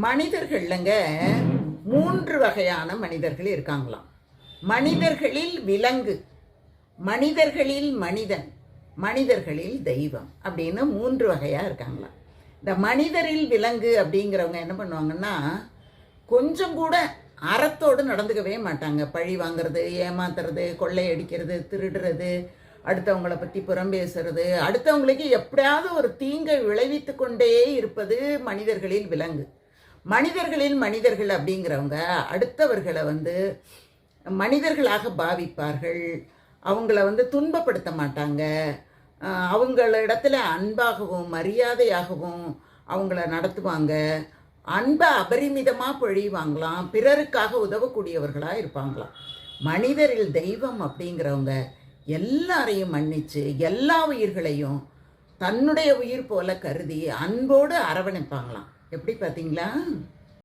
மனிதர்கள்லங்க 3 வகையான மனிதர்கள் இருக்காங்களாம். மனிதர்களில் விலங்கு, மனிதர்களில் மனிதன், மனிதர்களில் தெய்வம் அப்படின்னு 3 வகையாக இருக்காங்களாம். இந்த மனிதரில் விலங்கு அப்படிங்கிறவங்க என்ன பண்ணுவாங்கன்னா, கொஞ்சம் கூட அறத்தோடு நடந்துக்கவே மாட்டாங்க. பழி வாங்கிறது, ஏமாத்துறது, கொள்ளையடிக்கிறது, திருடுறது, அடுத்தவங்களை பற்றி புறம் பேசுறது, அடுத்தவங்களுக்கு எப்படியாவது ஒரு தீங்கை விளைவித்து கொண்டே இருப்பது மனிதர்களில் விலங்கு. மனிதர்களில் மனிதர்கள் அப்படிங்கிறவங்க அடுத்தவர்களை மனிதர்களாக பாவிப்பார்கள். அவங்கள துன்பப்படுத்த மாட்டாங்க. அவங்களிடத்துல அன்பாகவும் மரியாதையாகவும் அவங்கள நடத்துவாங்க. அன்பை அபரிமிதமாக பொழிவாங்களாம். பிறருக்காக உதவக்கூடியவர்களாக இருப்பாங்களாம். மனிதரில் தெய்வம் அப்படிங்கிறவங்க எல்லாரையும் மன்னித்து எல்லா உயிர்களையும் தன்னுடைய உயிர் போல கருதி அன்போடு அரவணைப்பாங்களாம். எப்படி பார்த்தீங்களா?